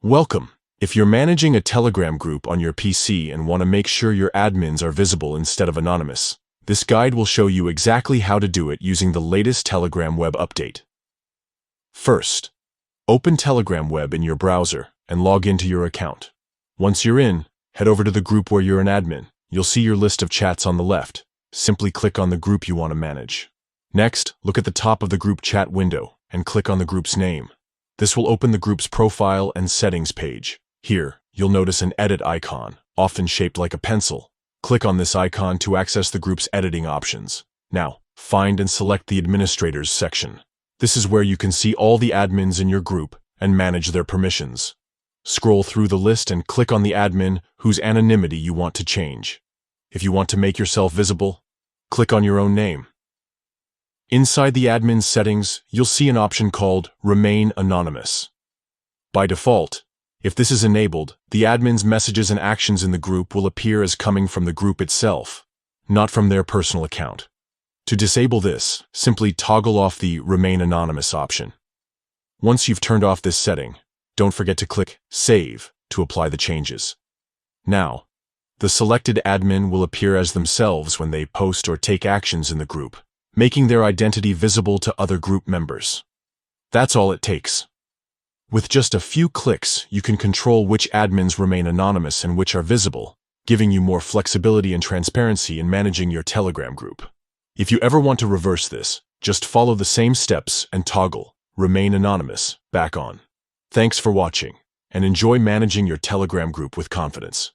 Welcome! If you're managing a Telegram group on your PC and want to make sure your admins are visible instead of anonymous, this guide will show you exactly how to do it using the latest Telegram web update. First, open Telegram web in your browser and log into your account. Once you're in, head over to the group where you're an admin. You'll see your list of chats on the left. Simply click on the group you want to manage. Next, look at the top of the group chat window and click on the group's name. This will open the group's profile and settings page. Here, you'll notice an edit icon, often shaped like a pencil. Click on this icon to access the group's editing options. Now, find and select the Administrators section. This is where you can see all the admins in your group and manage their permissions. Scroll through the list and click on the admin whose anonymity you want to change. If you want to make yourself visible, click on your own name. Inside the admin settings, you'll see an option called Remain Anonymous. By default, if this is enabled, the admin's messages and actions in the group will appear as coming from the group itself, not from their personal account. To disable this, simply toggle off the Remain Anonymous option. Once you've turned off this setting, don't forget to click Save to apply the changes. Now, the selected admin will appear as themselves when they post or take actions in the group, making their identity visible to other group members. That's all it takes. With just a few clicks, you can control which admins remain anonymous and which are visible, giving you more flexibility and transparency in managing your Telegram group. If you ever want to reverse this, just follow the same steps and toggle Remain Anonymous back on. Thanks for watching, and enjoy managing your Telegram group with confidence.